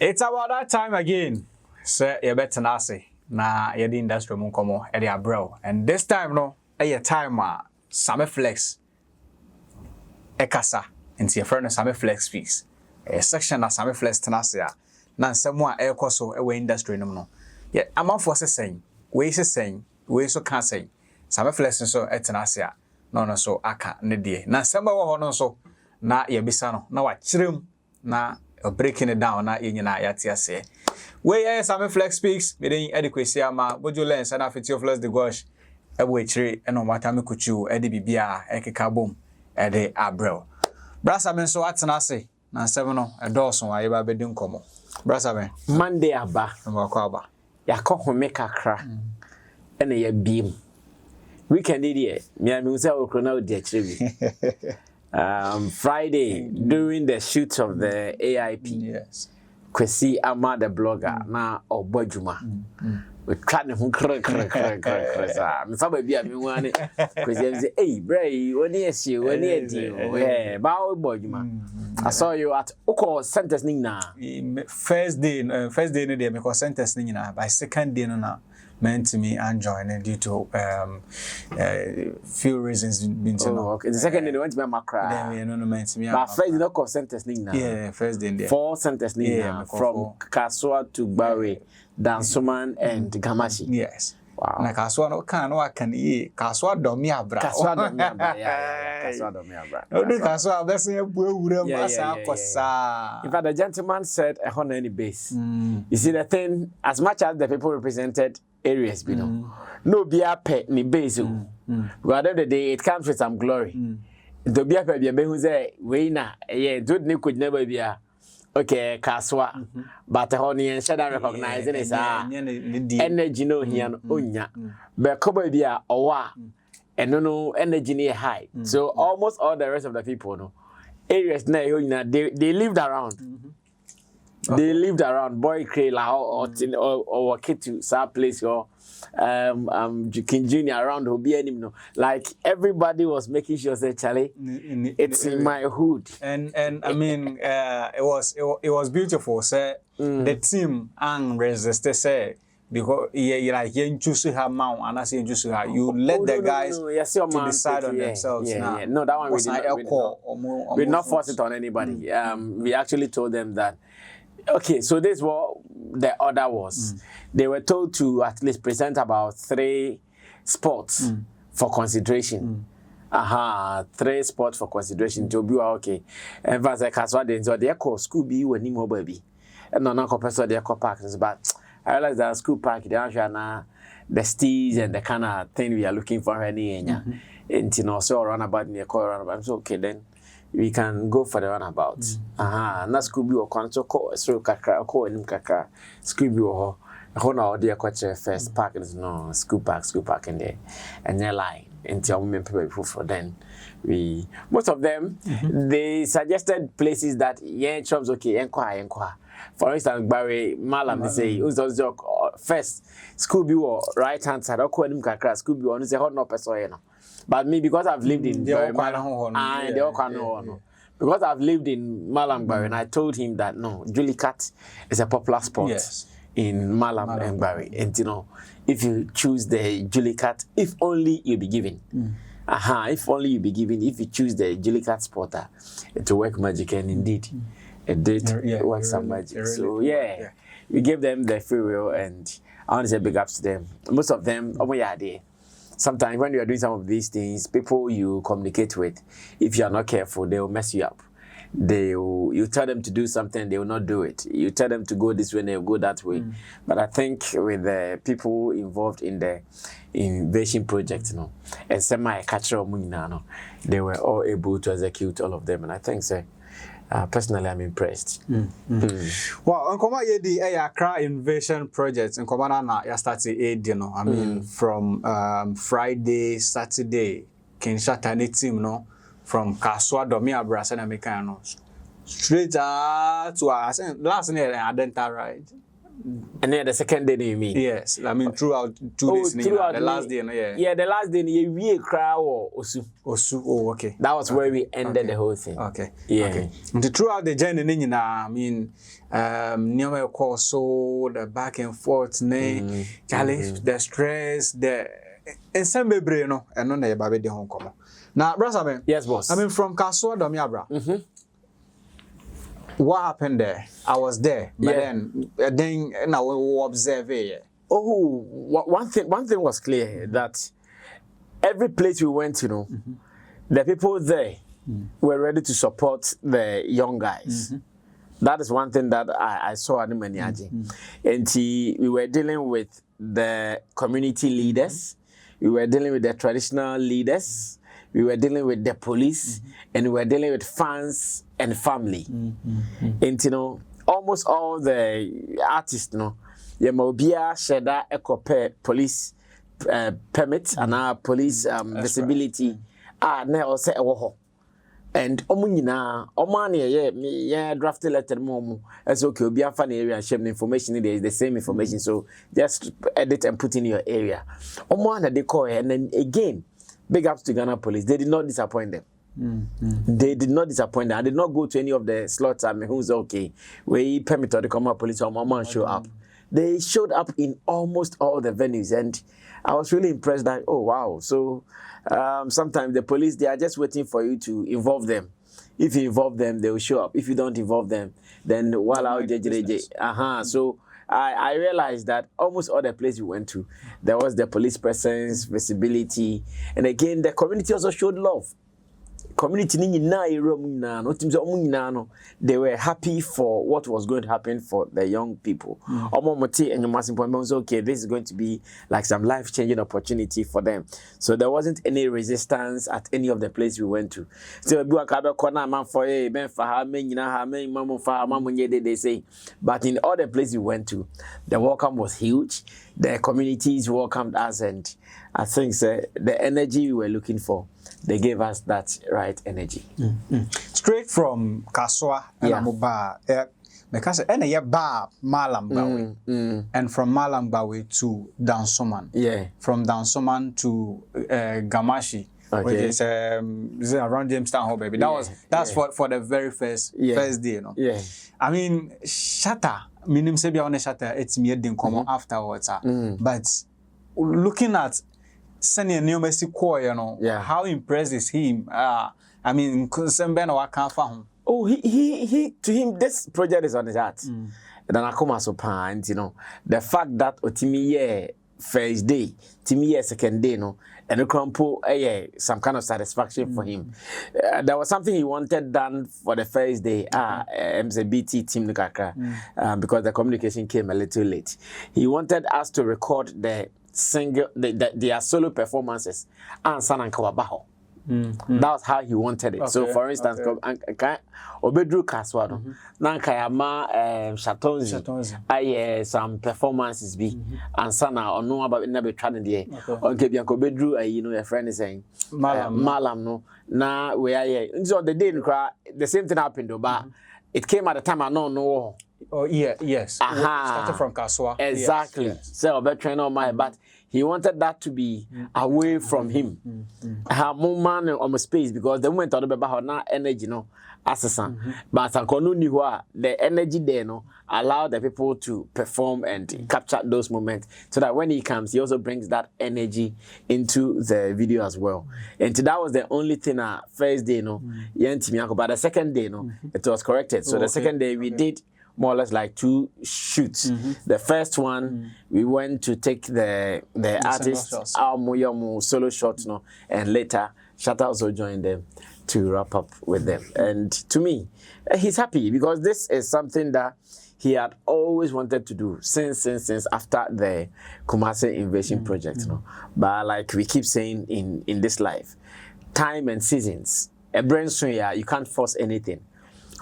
It's about that time again. So you better not say. Na the industry mun komo e dey abroad. And this time no, a time Sammy Flex ekasa into your friend Sammy Flex speaks. A section na Sammy Flex tenase a na nsɛm a ɛkɔ so ɛwɔ industry no no. Yeah, amanfo se saying, we so can say. Sammy Flex so tenase a no so aka ne die. Na nsɛm ɛwɔ hɔ no so na yɛbisa no na wa kyerem na breaking it down na yenyina yate ase. We Sammy Flex speaks, me den adequacy ama bojo lens na afiti of Flex the gosh. Ebo echire eno mata me kuchu ede bibia ekeka bom ede abrel. Brasa men so atena ase na nsɛm no ɛdɔɔso wa yeba bedi nkomo. Brasa men Monday aba. Mbakwa aba. Yakɔ home kakra. Ene ya biem. Weekend here, me am say okrona odi achire bi. Friday during the shoot of the AIP. Yes. Kwesi ama the blogger na obojuma. We try ne ho kra sa. Me fa ba bia me wan ne. Kwesi say, "Hey, bray, woni esi, woni edi." Eh, ba obojuma. I saw you at Oko sentence ni na. First day no dey me call sentence ni na. By second day no na meant to me and joining due to few reasons been to know. Okay. The second day they went to my Accra. Then no meant to me. But first day no call sentence ni na. Yeah, first day there. 4 sentence ni na from Kaswa to Barre, Dansoman and Gamashi. Yes. Wow. Na Kaswa no kan ye Kaswa do mi abra. Kaswa do mi abra. Yeah. Kaswa do mi abra. No Kaswa be say bu ewura masa akosa. In fact, the gentleman said a honor any base. You see the thing, as much as the people represented areas, you know, no be a pet ni base. But at the end of the day, it comes with some glory. To be a pet, be who say we na yeah, dude ni could never be a okay Kaswa, but the honey and Shatta recognizing is energy no here onya, but cover be a owa and no energy near high. So almost all the rest of the people no areas na they lived around. They lived around Boy Krela or kid to some place or King Junior around who be any no. Like everybody was making sure say Charlie, it's in my hood. And I mean it was beautiful. Say the team and resisted say because you like you choose to have mount and I say choose to have you let the guys to decide on themselves now. Yeah. No, that one we did not force it on anybody. We actually told them that. Okay, so this is what the order was. They were told to at least present about 3 sports for consideration. 3 sports for consideration to be okay. And as I Kaswa then so they call school be when him baby. And no professor they call park but I realized that school park they actually now the steeds and the kind of thing we are looking for any and you know so run about near call run about so okay then we can go for the runabout. Na school be or so call so kakra call him kakra school be or ho dear coach first park is no school park in there and their line until women people for then we most of them they suggested places that in terms okay inquire. For instance, Barry Malam they say first school be or right hand side or call him kakra school be on say hot no person. But me, because I've lived in because I've lived in Malambari, and I told him that no, Julie Cat is a popular sport in Malam and Barry. And you know, if you choose the Julie Cat, if only you be given. If only you be given, if you choose the Julie Cat sporter, it will work magic, and indeed, it did work some magic. So we gave them the free will, and I want to say big ups to them. Most of them, sometimes when you are doing some of these things, people you communicate with, if you are not careful, they will mess you up. You tell them to do something, they will not do it. You tell them to go this way, they will go that way. But I think with the people involved in the invasion project, you know, and semi-cultural, they were all able to execute all of them. And I think so. Personally, I'm impressed. Well, Nkoma ye the Accra invasion project. Nkoma na ya start you know. I mean, from Friday, Saturday, King Shatta ni team no from Kaswa Domi Abra na Mekano straight to last year Adenta right. And then the second day, you mean? Yes, I mean throughout 2 days. Throughout the last day, yeah. Yeah, the last day, we cry or Osu. Osu, oh, okay. That was where we ended the whole thing. Okay. Yeah. Okay. And throughout the journey, I mean, near so the back and forth, the stress, and some baby, you know, and no, baby, the home come. Now, brother, yes, boss. I mean, from Kasua Domiabra. What happened there? I was there, but then now we observe it. Oh, one thing was clear that every place we went, you know, the people there were ready to support the young guys. That is one thing that I saw at the Maniaji. And we were dealing with the community leaders, we were dealing with the traditional leaders, we were dealing with the police, and we were dealing with fans and family. And you know, almost all the artists, you know, Yamobia, Shatta, Ecope, police permit, and our police visibility are now say and omunina omani drafted letter momu as okay obi afa na area share information there is the same information, so just edit and put in your area. Omana they call, and then again, big ups to Ghana police. They did not disappoint them. They did not disappoint them. I did not go to any of the slots. I mean, who's okay? We permitted the common police or mama show up. They showed up in almost all the venues, and I was really impressed that, oh wow. So sometimes the police, they are just waiting for you to involve them. If you involve them, they will show up. If you don't involve them, then while out So I realized that almost all the places we went to, there was the police presence, visibility, and again, the community also showed love. Community they were happy for what was going to happen for the young people. And okay, this is going to be like some life-changing opportunity for them. So there wasn't any resistance at any of the places we went to. So they say, but in all the places we went to, the welcome was huge. The communities welcomed us, and I think the energy we were looking for, they gave us that right energy. Straight from Kaswa and Amuba, because Malamba, and from Malamba to Dansoman. Yeah. From Dansoman to Gamashi. Okay. Which is around Jamestown Hall, baby. That's for the very first day, you know. Yeah. I mean, Shatta, minim sebi on Shatta, it's me didn't come afterwards. But looking at Sunny and New Mexico, you know, how impressed is him? I mean, oh, he to him, this project is on his heart. And then I come as a parent, you know, the fact that Otimi first day, Timmy second day, no, and the crumple, some kind of satisfaction for him. There was something he wanted done for the first day. MZBT team Accra, because the communication came a little late. He wanted us to record the single, their solo performances and San and Kawabaho. That's how he wanted it. Okay, so, for instance, Obedru Kaswado, Nankayama, Shatonzi, some performances be, and Sana or no about never trying the okay, Bianco Bedru, you know, a friend is saying, Malam, no, now we are so the day the same thing happened, but it came at the time I know. Oh, yeah, yes. Started from Kaswa. Exactly. Yes. So, veteran on my, but he wanted that to be away from him. Have more man on my space, because the moment about now energy, no, as a son. But the energy there, no, allow the people to perform and capture those moments, so that when he comes, he also brings that energy into the video as well. And that was the only thing. First day, no, but the second day, no, it was corrected. So the second day we did more or less like 2 shoots. The first one, we went to take the artist solo shots, no, and later Shatta also joined them to wrap up with them. And to me, he's happy, because this is something that he had always wanted to do since after the Kumasi invasion project. No? But like we keep saying in this life, time and seasons, a brain swing, you can't force anything.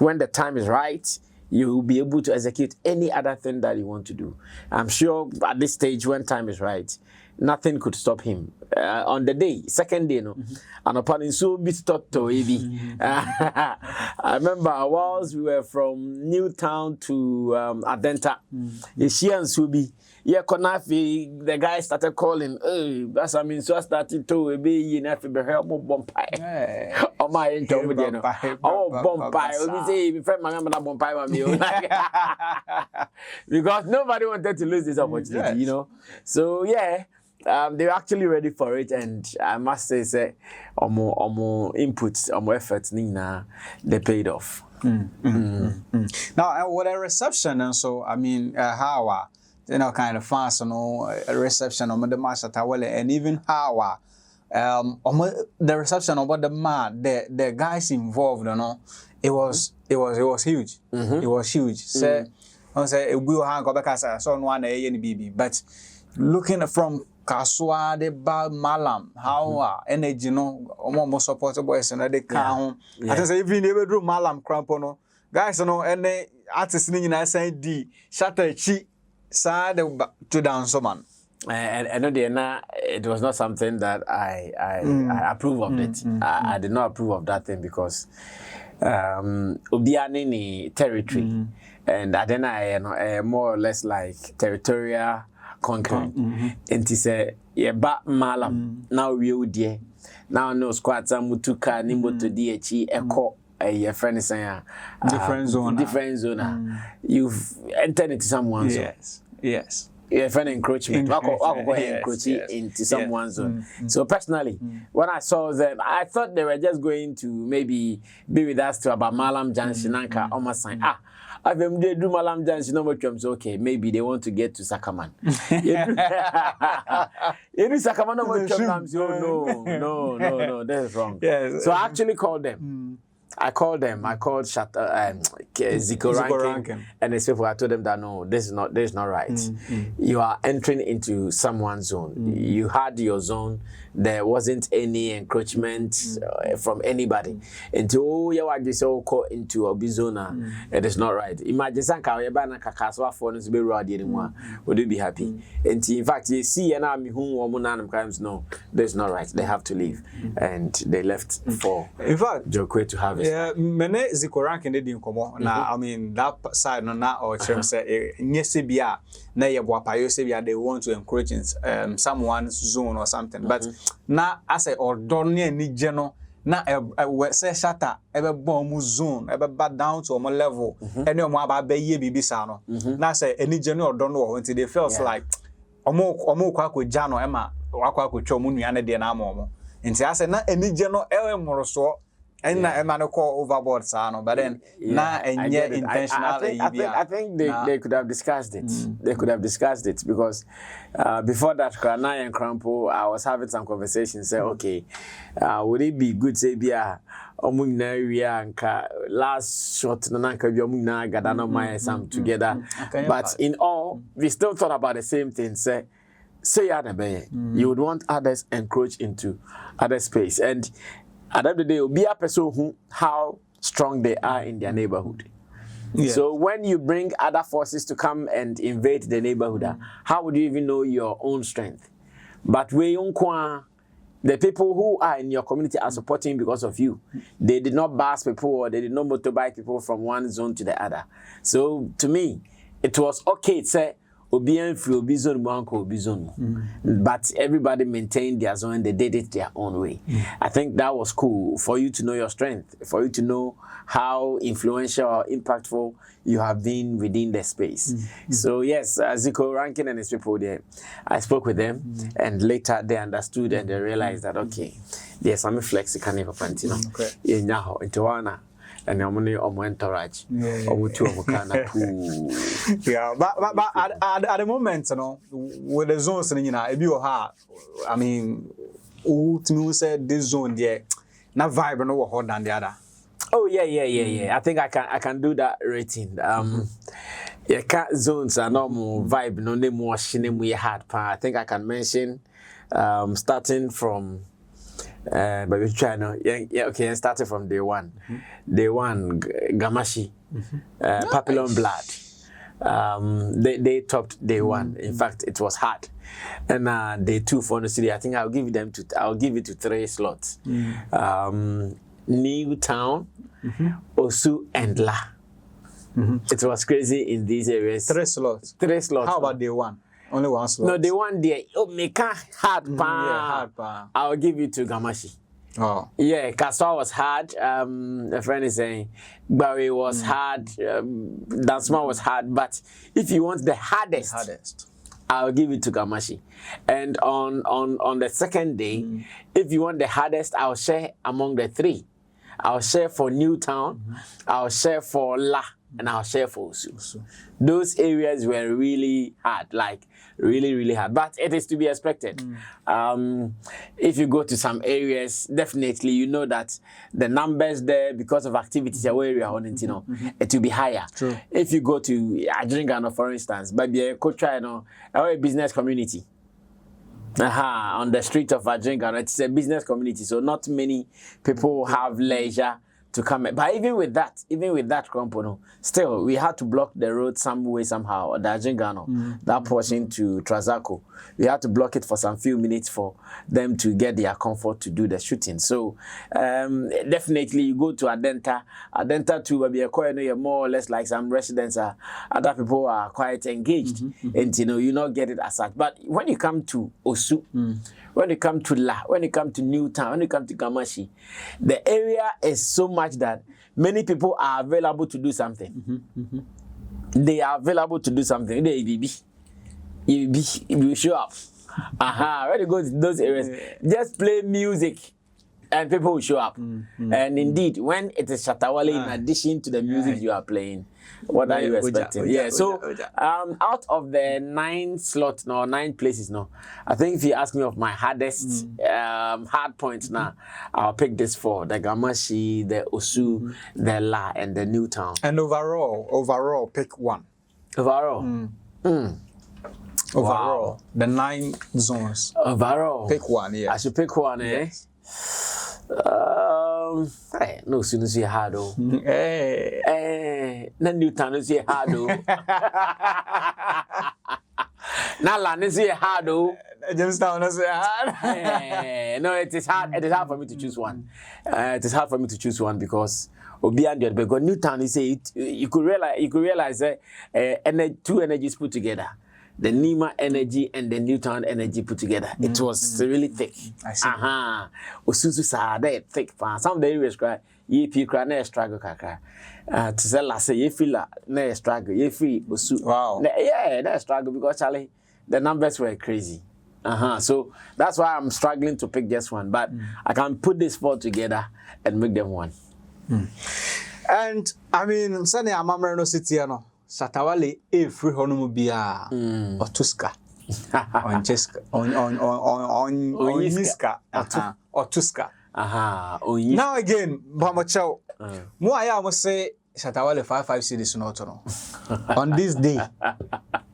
When the time is right, you will be able to execute any other thing that you want to do. I'm sure at this stage, when time is right, nothing could stop him. on the day, second day, no, and upon in so bit to I remember whilst we were from Newtown to Adenta, she and Subi. Yeah, Konafi, the guy started calling. Hey, that's I mean, so I started to be in Africa, help me bompire. Oh my, oh bompire. We say, my friend, my number bompire, because nobody wanted to lose this opportunity, you know. So yeah. They were actually ready for it, and I must say, more inputs, more efforts, Nina, they paid off. Now, with a reception, and so I mean, how you know, kind of fast, you know, a reception on the master Wale, and even how the reception about the man, the guys involved, you know, it was huge. It was huge. So I say we will hang up because I saw one ANBB, but looking from Kaswa de Bal Malam, how energy no almost supported boys and they can't. I say even never do Malam Crampono. Guys, you know, and they artists in I say D Shatta Chi side to dance man. And it was not something that I approve of it. I did not approve of that thing because Obiani ni territory, and then I more or less like territorial conquering. And he said, yeah, but Malam, now we would dear. Now no squats and mutuka nimbo to DHE echo a friend is saying different zone. You've entered into someone's zone. Yes. Yeah, friend encroachment. Encroaching into someone's zone. So personally, when I saw them, I thought they were just going to maybe be with us to about Malam Junction Anka almost saying, I them they do Malam Junction no more terms. Okay, maybe they want to get to Sakaman. You do Sakaman no more terms. No, that is wrong. Yes. So I actually called them. I called Shatta, Zico Rankin, and they said, I told them that no, this is not right. You are entering into someone's zone. You had your zone. There wasn't any encroachment from anybody. Until you are just all into a bizona, it is not right. Imagine Sanka, you're banning Kakaswa for us to be ready anymore. Would you be happy? And in fact, you see, and I'm whom crimes, no, that's not right. They have to leave, and they left for in fact Jokwe to have it. Yeah, many Zico Rankin didn't come on. Now, I mean that side no na or term say nyesebia na yebwapa yosebia they want to encroach in someone's zone or something, but na as a ordonne ni geno na say Shatta ebe bomb zone ebe back down to omo level any omo aba be ye bibisa no na say any geno ordonne until they feels like omo kwa ko jano ema wakwa ko twa mu nuane de na amomo nti ase na any geno moroso and I call overboard, but then intentional. I think they could have discussed it. They could have discussed it because before that, Kranai and Crampo, I was having some conversations. Say, okay, would it be good? Say, last shot, together. But in all, we still thought about the same thing. Say, you would want others encroach into other space and. At the end of the day, will be a person who how strong they are in their neighborhood. Yeah. So when you bring other forces to come and invade the neighborhood, how would you even know your own strength? But the people who are in your community are supporting because of you. They did not bus people or they did not motorbike people from one zone to the other. So to me, it was okay to say, but everybody maintained their zone and they did it their own way. I think that was cool for you to know your strength, for you to know how influential or impactful you have been within the space. So yes, Zico Rankin and his people there, I spoke with them and later they understood and they realized that okay, there's some flex you can never pantino. In Yaho, into Wana. And I'm only on entourage. Yeah, but at the moment, you know, with the zones in hard. I mean, to me, said this zone there, not vibe no more than the other. Oh yeah. I think I can do that rating. Yeah, zones are normal vibe, no name more shine we hard. I think I can mention starting from. But we try now. Yeah, okay. Started from day one. Day one, Gamashi, Papillon Blood. They topped day 1. In fact, it was hard. And day 2 for the city, I think I'll give it to 3 slots. New Town, Osu, and La. It was crazy in these areas. 3 slots. 3 slots. How about day 1? Only 1 slot. No, day 1 there. Oh, make hard pa. Yeah, hard pa. I'll give it to Gamashi. Oh. Yeah, Kaswa was hard. A friend is saying Barry was hard. Dansma was hard. But if you want the hardest. I'll give it to Gamashi. And on the second day, if you want the hardest, I'll share among the 3. I'll share for Newtown, I'll share for La, and I'll share for Osu. Those areas were really hard, like really, really hard. But it is to be expected. If you go to some areas, definitely you know that the numbers there, because of activities area on it, it will be higher. True. If you go to Adringano, for instance, maybe a a business community. On the street of Adringano, it's a business community, so not many people have leisure to come. But even with that component, still we had to block the road some way somehow. The Adringano, that portion to Trazaco, we had to block it for some few minutes for them to get their comfort to do the shooting. So definitely you go to Adenta too, where you're more or less like some residents are. Other people are quite engaged, and you not get it as such. But when you come to Osu, when you come to La, when you come to Newtown, when you come to Gamashi, the area is so much that many people are available to do something. They are available to do something. You show up. When you go to those areas, just play music and people will show up. And indeed, when it is Shatta Wale, in addition to the music you are playing, what are you expecting? So out of the 9 slots, 9 places, I think if you ask me of my hardest hard points now, I'll pick this 4: the Gamashi, the Osu, the La, and the Newtown. And overall, pick 1. Overall? Overall, the 9 zones. Overall, pick 1. Yeah, I should pick 1. Yes. No, soon as you hard though. Then Newtown is here hard though. Now land is here hard though. Jamestown is hard. No, it is hard. It is hard for me to choose one. It is hard for me to choose one because because Newtown is you could realize that 2 energies put together. The Nima energy and the Newtown energy put together. It was really thick. I see. Osusu sa that thick. Some of the areas cry. AIP cry na struggle kaka. To say last say you feel na struggle. You feel Osu. Wow. Yeah, that struggle because Charlie, the numbers were crazy. So that's why I'm struggling to pick just one. But I can put this 4 together and make them one. And I mean, Sunday I'm no city Shatta Wale free honomu bia otuska on cheska on niska otuska now again Bamochao mo aya mo say Shatta Wale 55 cities not no on this day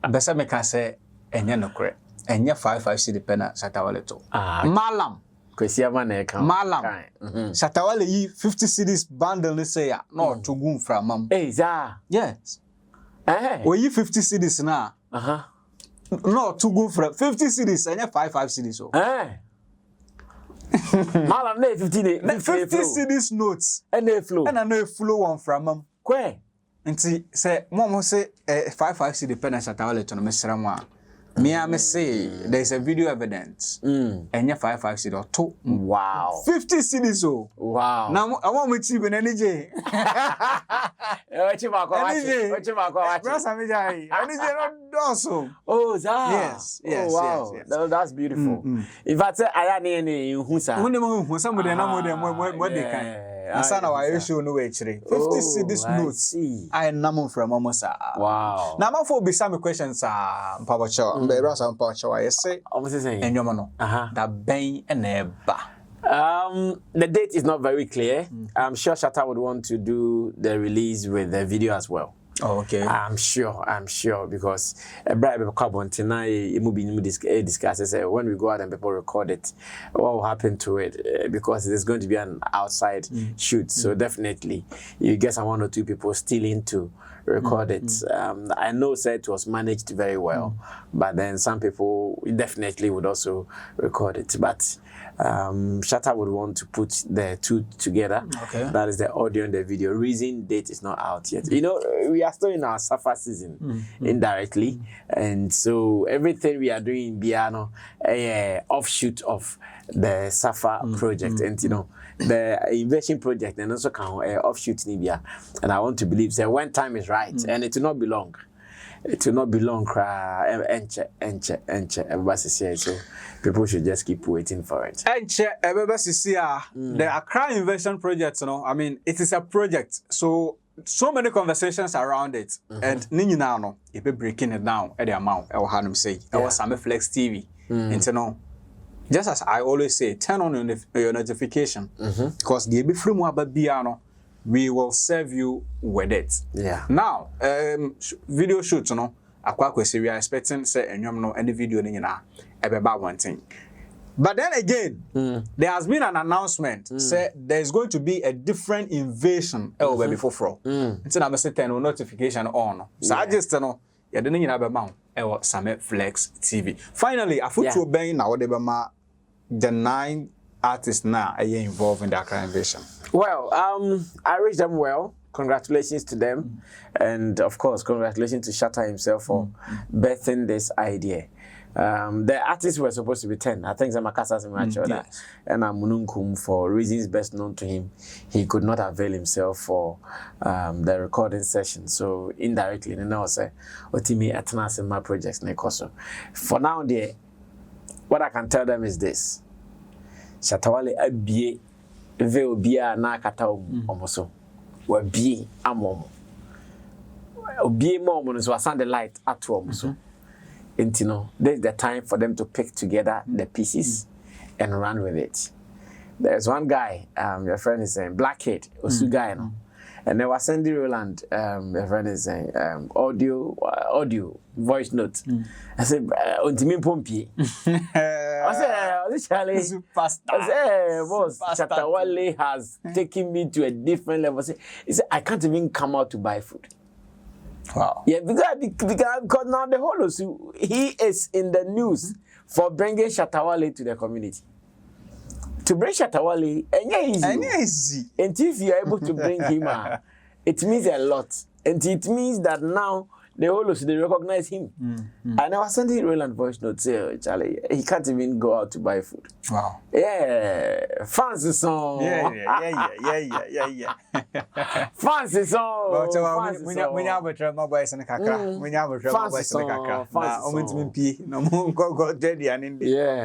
besa me can say enye no kre enye 55 cities pena Shatta Wale to malam Malam Shatta Wale yi 50 cities bundle ni say ya no to gun from mam yes. We you 50 cities now. No, too good for 50 cities and 55 cities. Malam 50 cities notes and they flow. And I know flow on from them. Kwe. And see, say, Mom say 55 city pen Shatta Wale to Mr. Me say there's a video evidence. And 55 city or 2. Wow. 50 cities. Wow. Now I want me to be energy. Oh, yes. Oh, wow. Yes. That's beautiful. If I say I any Husa. Asana wa issue no way 50 cities notes. I am from Momosa. Wow. Now my for be some questions Mpabocho. Mberasa Mpabocho I say. Enyomono. That ben eneba. The date is not very clear. I'm sure Shatta would want to do the release with the video as well. Oh, okay. I'm sure because a bribe carbon tonight discusses when we go out and people record it, what will happen to it because there's going to be an outside shoot. So definitely you get one or two people still into record it. I know it was managed very well, but then some people definitely would also record it. But Shatta would want to put the two together. Okay. That is the audio and the video. Reason date is not out yet. You know, we are still in our suffer season indirectly, and so everything we are doing in Biano, offshoot of the suffer project, and you know, the invasion project, and also can offshoot Nibia. And I want to believe that when time is right, and it will not be long. It will not be long, everybody says so. People should just keep waiting for it. The Accra Invasion project, you know, I mean, it is a project, so many conversations around it, and Nina no, if we breaking it down at the amount, I will have them say, I was Sammy Flex TV, and you know, just as I always say, turn on your notification, because the Biano, we will serve you with it. Yeah. Now, video shoots, you know, we are expecting say any video about one thing. But then again, there has been an announcement say there's going to be a different invasion before. Until I'm saying notification on. So I just know you didn't about Sammy Flex TV. Finally, I put to obey now the 9 artists now are involved in the Accra invasion. Well, I wish them well. Congratulations to them, and of course, congratulations to Shatta himself for birthing this idea. The artists were supposed to be 10. I think Zamakasa Simachoda and Mununkum, for reasons best known to him, he could not avail himself for the recording session. So indirectly, you know, say, "Otimi atnas in my projects nekoso." For now, what I can tell them is this: Shatta Wale abie veobia na kata omoso. Wabie amom. Obie mom so asande light at omoso. And you know, there's the time for them to pick together the pieces and run with it. There's one guy, your friend is saying, Blackhead, Osu guy, no? And they were sending Roland, your friend is saying, audio, voice note. I said, Ontimi Pompi. I said, Charlie, I said, boss, Shatta Wale has taken me to a different level. He said, I can't even come out to buy food. Wow. Yeah, because now the whole Osu, he is in the news for bringing Shatta Wale to the community. To bring Shatta Wale, easy. And if you are able to bring him, it means a lot. And it means that now the whole Osu, they recognize him. And I was sending Roland voice note, say, Charlie, he can't even go out to buy food. Wow. Yeah, fancy song. Yeah. Fancy song. When you have a drama boys in the Accra, when you have a drama boys in the Accra,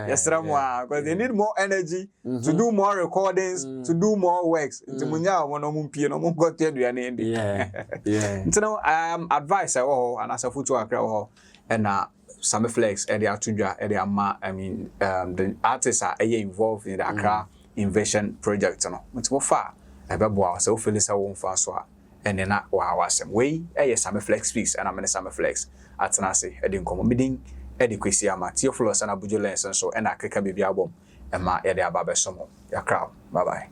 yes, because they need more energy to do more recordings, to do more works. Yeah. So advice and as a foot to Accra and Sammy Flex and the Atundra and the artists are involved in the Accra invasion project. It's more far. I bet so Phyllis I won't fast and then some way. Sammy Flex speaks and I'm in Sammy Flex at Nasi. I didn't come meeting Eddie Quisiama, Theophilus and Abuja Lens and so and I click a baby album and my Eddie Ababa Somo. Your crowd. Bye bye.